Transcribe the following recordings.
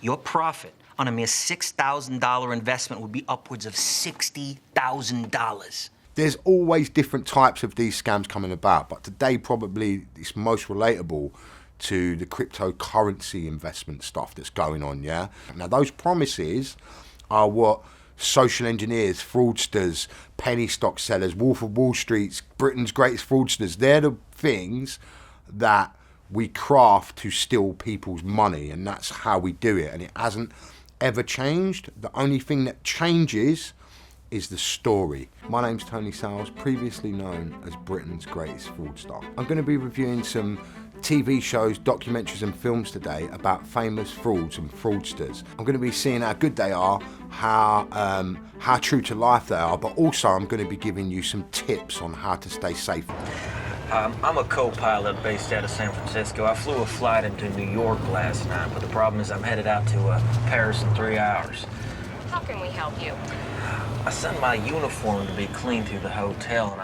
Your profit on a mere $6,000 investment would be upwards of $60,000. There's always different types of these scams coming about, but today probably it's most relatable to the cryptocurrency investment stuff that's going on, yeah? Now those promises are what social engineers, fraudsters, penny stock sellers, Wolf of Wall Street's, Britain's greatest fraudsters, they're the things that we craft to steal people's money, and that's how we do it, and it hasn't ever changed. The only thing that changes is the story. My name's Tony Sales, previously known as Britain's greatest fraudster. I'm going to be reviewing some TV shows, documentaries and films today about famous frauds and fraudsters. I'm going to be seeing how good they are, how true to life they are, but also I'm going to be giving you some tips on how to stay safe. I'm a co-pilot based out of San Francisco. I flew a flight into New York last night, but the problem is I'm headed out to Paris in 3 hours. How can we help you? I sent my uniform to be cleaned through the hotel, and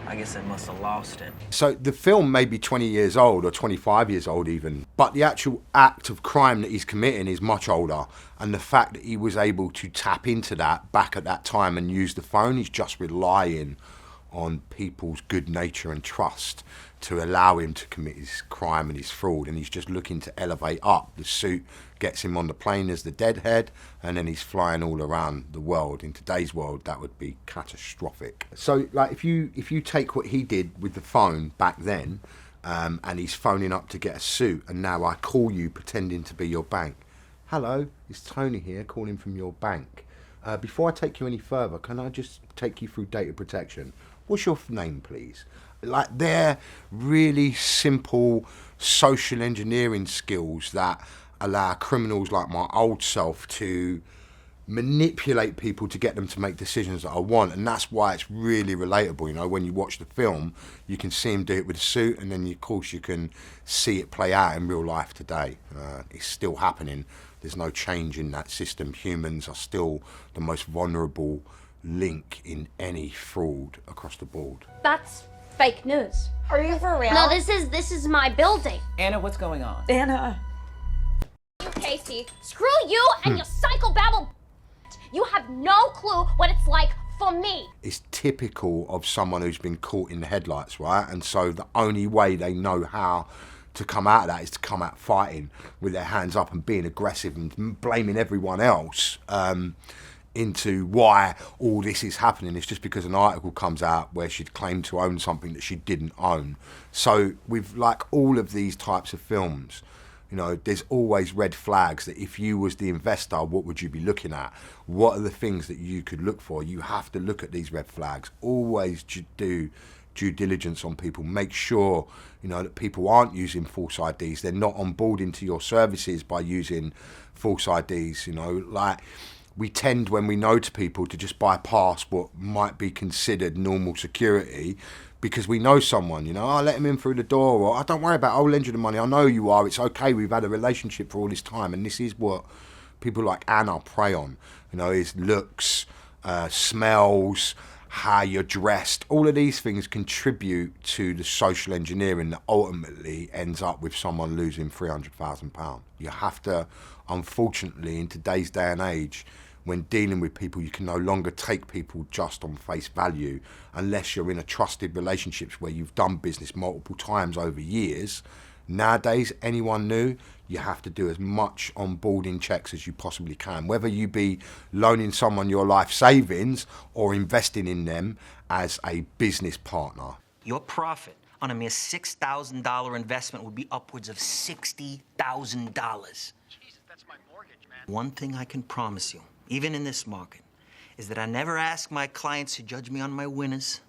I guess I must have lost it. So the film may be 20 years old or 25 years old even, but the actual act of crime that he's committing is much older, and the fact that he was able to tap into that back at that time and use the phone, he's just relying on people's good nature and trust to allow him to commit his crime and his fraud, and he's just looking to elevate up. The suit gets him on the plane as the deadhead, and then he's flying all around the world. In today's world, that would be catastrophic. So like if you take what he did with the phone back then, and he's phoning up to get a suit, and now I call you pretending to be your bank. Hello, it's Tony here calling from your bank. Before I take you any further, can I just take you through data protection? What's your name, please? Like, they're really simple social engineering skills that allow criminals like my old self to manipulate people to get them to make decisions that I want, and that's why it's really relatable. You know, when you watch the film, you can see him do it with a suit, and then of course you can see it play out in real life today. It's still happening. There's no change in that system. Humans are still the most vulnerable link in any fraud across the board. That's fake news. Are you for real? No, this is my building. Anna, what's going on? Anna. You, Casey, screw you and your psychobabble. You have no clue what it's like for me. It's typical of someone who's been caught in the headlights, right? And so the only way they know how to come out of that is to come out fighting with their hands up and being aggressive and blaming everyone else into why all this is happening. It's just because an article comes out where she'd claimed to own something that she didn't own. So with like all of these types of films, you know, there's always red flags that if you was the investor, what would you be looking at? What are the things that you could look for? You have to look at these red flags. Always do due diligence on people. Make sure, you know, that people aren't using false IDs. They're not on board into your services by using false IDs. You know, like we tend, when we know to people, to just bypass what might be considered normal security because we know someone. You know, I'll let him in through the door, or don't worry about it, I'll lend you the money. I know who you are. It's okay. We've had a relationship for all this time, and this is what people like Anna prey on. You know, is looks, smells, how you're dressed. All of these things contribute to the social engineering that ultimately ends up with someone losing £300,000. You have to, unfortunately, in today's day and age, when dealing with people, you can no longer take people just on face value unless you're in a trusted relationships where you've done business multiple times over years. Nowadays, anyone new, you have to do as much onboarding checks as you possibly can, whether you be loaning someone your life savings or investing in them as a business partner. Your profit on a mere $6,000 investment would be upwards of $60,000. Jesus, that's my mortgage, man. One thing I can promise you, even in this market, is that I never ask my clients to judge me on my winners.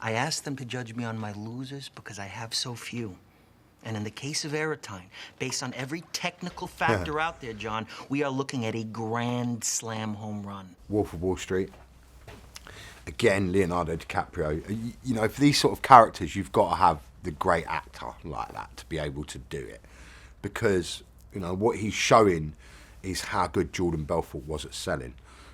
I ask them to judge me on my losers because I have so few. And in the case of Aerotine, based on every technical factor out there, John, we are looking at a grand slam home run. Wolf of Wall Street. Again, Leonardo DiCaprio. You know, for these sort of characters, you've got to have the great actor like that to be able to do it. Because, you know, what he's showing is how good Jordan Belfort was at selling,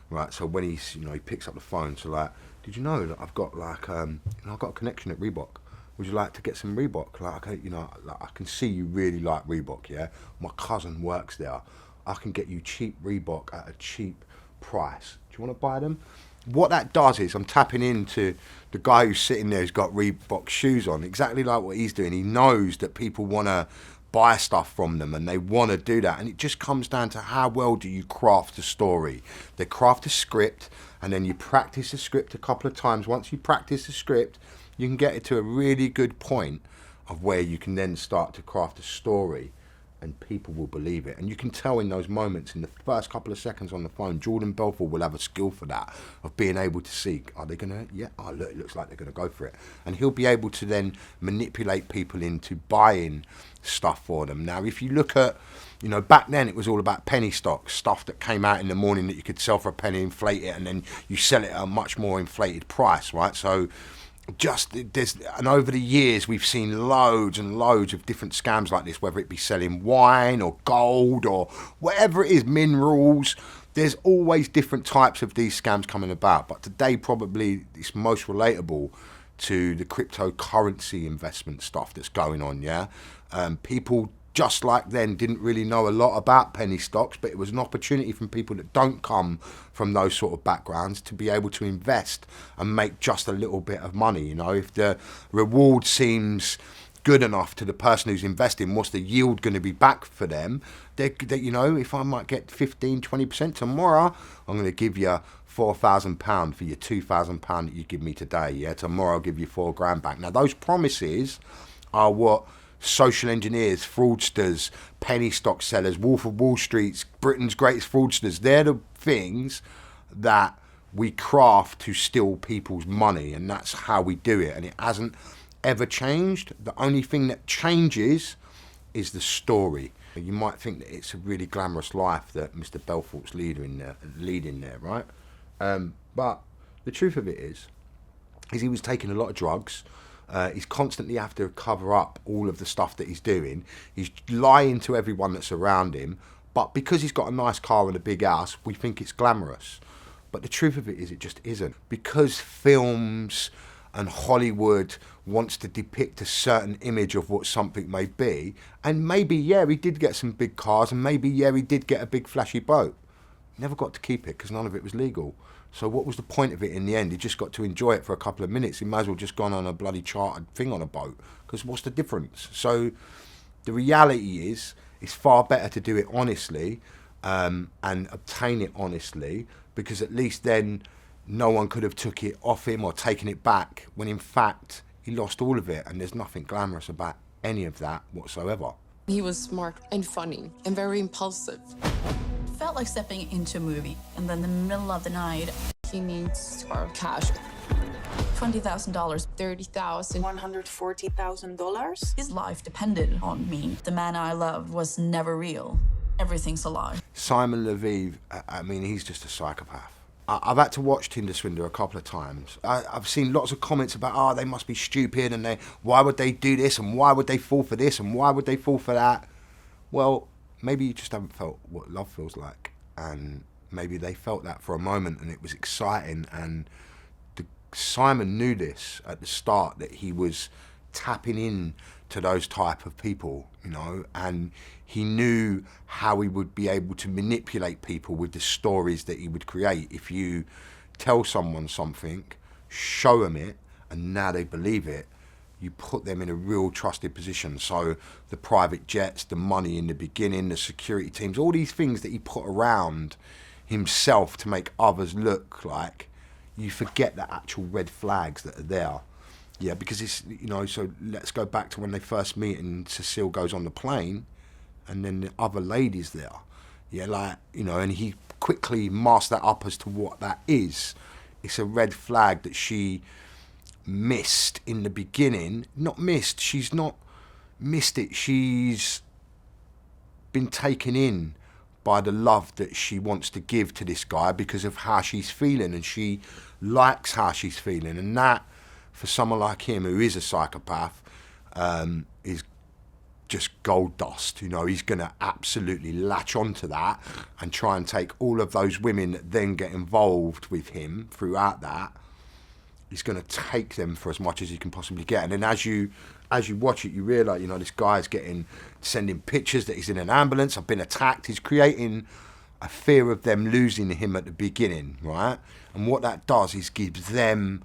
right? So when he's, you know, he picks up the phone, so like, did you know that I've got like, you know, I've got a connection at Reebok. Would you like to get some Reebok? Like, okay, you know, like, I can see you really like Reebok, yeah? My cousin works there. I can get you cheap Reebok at a cheap price. Do you want to buy them? What that does is I'm tapping into the guy who's sitting there who's got Reebok shoes on, exactly like what he's doing. He knows that people want to buy stuff from them and they want to do that. And it just comes down to how well do you craft a story. They craft a script and then you practice the script a couple of times. Once you practice the script, you can get it to a really good point of where you can then start to craft a story and people will believe it. And you can tell in those moments, in the first couple of seconds on the phone, Jordan Belfort will have a skill for that, of being able to see, are they going to, yeah, oh look, it looks like they're going to go for it. And he'll be able to then manipulate people into buying stuff for them. Now, if you look at, you know, back then it was all about penny stocks, stuff that came out in the morning that you could sell for a penny, inflate it, and then you sell it at a much more inflated price, right? So and over the years we've seen loads and loads of different scams like this, whether it be selling wine or gold or whatever it is, minerals. There's always different types of these scams coming about, but today probably it's most relatable to the cryptocurrency investment stuff that's going on. Yeah, people just like then didn't really know a lot about penny stocks, but it was an opportunity from people that don't come from those sort of backgrounds to be able to invest and make just a little bit of money. You know, if the reward seems good enough to the person who's investing, what's the yield going to be back for them? They, you know, if I might get 15, 20% tomorrow, I'm going to give you £4,000 for your £2,000 that you give me today. Yeah, tomorrow I'll give you £4,000 back. Now those promises are what social engineers, fraudsters, penny stock sellers, Wolf of Wall Street's Britain's greatest fraudsters, they're the things that we craft to steal people's money, and that's how we do it, and it hasn't ever changed. The only thing that changes is the story. You might think that it's a really glamorous life that Mr. Belfort's leading there, right? But the truth of it is he was taking a lot of drugs. He's constantly have to cover up all of the stuff that he's doing. He's lying to everyone that's around him. But because he's got a nice car and a big house, we think it's glamorous. But the truth of it is, it just isn't. Because films and Hollywood wants to depict a certain image of what something may be, and maybe, yeah, he did get some big cars, and maybe, yeah, he did get a big flashy boat. Never got to keep it because none of it was legal. So what was the point of it in the end? He just got to enjoy it for a couple of minutes. He might as well just gone on a bloody chartered thing on a boat, because what's the difference? So the reality is, it's far better to do it honestly and obtain it honestly, because at least then no one could have took it off him or taken it back, when in fact he lost all of it, and there's nothing glamorous about any of that whatsoever. He was smart and funny and very impulsive. Felt like stepping into a movie, and then in the middle of the night, He needs our cash. $20,000, $30,000. $140,000. His life depended on me. The man I loved was never real. Everything's a lie. Simon Leviev, I mean, he's just a psychopath. I've had to watch Tinder Swindler a couple of times. I've seen lots of comments about, oh, they must be stupid, and why would they do this, and why would they fall for this, and why would they fall for that? Well, maybe you just haven't felt what love feels like, and maybe they felt that for a moment and it was exciting, and Simon knew this at the start, that he was tapping in to those type of people, you know, and he knew how he would be able to manipulate people with the stories that he would create. If you tell someone something, show them it, and now they believe it, you put them in a real trusted position. So the private jets, the money in the beginning, the security teams, all these things that he put around himself to make others look like, you forget the actual red flags that are there. Yeah, because it's, you know, so let's go back to when they first meet and Cecile goes on the plane and then the other lady's there. Yeah, like, you know, and he quickly masked that up as to what that is. It's a red flag that she missed in the beginning. Not missed, she's not missed it. She's been taken in by the love that she wants to give to this guy because of how she's feeling, and she likes how she's feeling, and that, for someone like him who is a psychopath, is just gold dust. You know, he's going to absolutely latch onto that and try and take all of those women that then get involved with him throughout that. He's going to take them for as much as he can possibly get. And then as you as you watch it, you realise, you know, this guy's sending pictures that he's in an ambulance, I've been attacked. He's creating a fear of them losing him at the beginning, right? And what that does is gives them,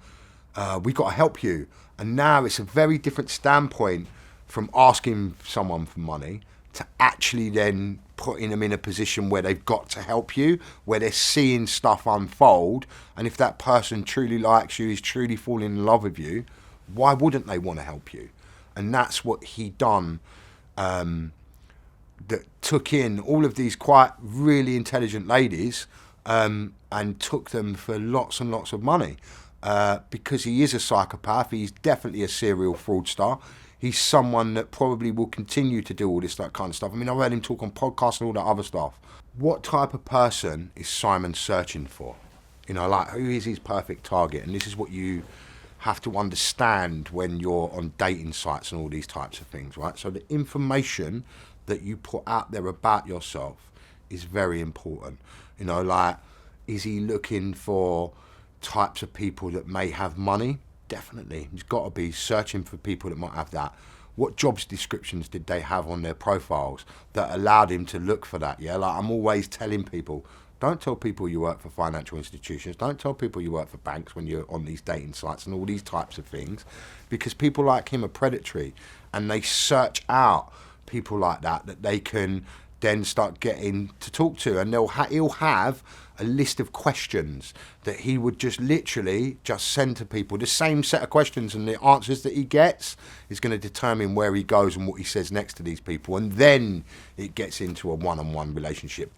we got to help you. And now it's a very different standpoint from asking someone for money to actually then putting them in a position where they've got to help you, where they're seeing stuff unfold. And if that person truly likes you, is truly falling in love with you, why wouldn't they want to help you? And that's what he done, that took in all of these quite really intelligent ladies and took them for lots and lots of money. Because he is a psychopath, he's definitely a serial fraudster. He's someone that probably will continue to do all that kind of stuff. I mean, I've heard him talk on podcasts and all that other stuff. What type of person is Simon searching for? You know, like, who is his perfect target? And this is what you have to understand when you're on dating sites and all these types of things, right? So the information that you put out there about yourself is very important. You know, like, is he looking for types of people that may have money? Definitely. He's got to be searching for people that might have that. What jobs descriptions did they have on their profiles that allowed him to look for that? Yeah, like, I'm always telling people, don't tell people you work for financial institutions. Don't tell people you work for banks when you're on these dating sites and all these types of things, because people like him are predatory and they search out people like that they can then start getting to talk to, and he'll have a list of questions that he would just literally just send to people. The same set of questions, and the answers that he gets is going to determine where he goes and what he says next to these people, and then it gets into a one-on-one relationship.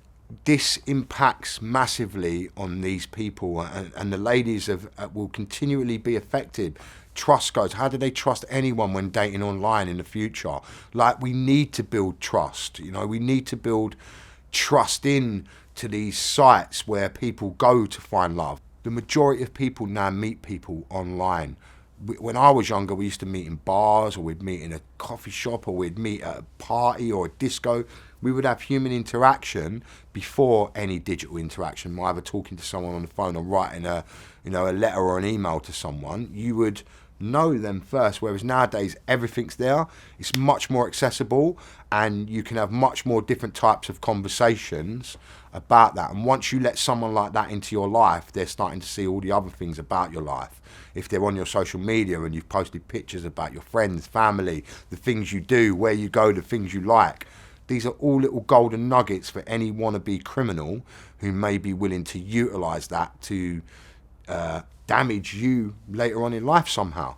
This impacts massively on these people, and the ladies will continually be affected. Trust goes. How do they trust anyone when dating online in the future? Like, we need to build trust. You know, we need to build trust in to these sites where people go to find love. The majority of people now meet people online. When I was younger, we used to meet in bars, or we'd meet in a coffee shop, or we'd meet at a party or a disco. We would have human interaction before any digital interaction, either talking to someone on the phone or writing a letter or an email to someone. You would know them first, whereas nowadays everything's there. It's much more accessible, and you can have much more different types of conversations about that. And once you let someone like that into your life, they're starting to see all the other things about your life. If they're on your social media and you've posted pictures about your friends, family, the things you do, where you go, the things you like, these are all little golden nuggets for any wannabe criminal who may be willing to utilise that to damage you later on in life somehow.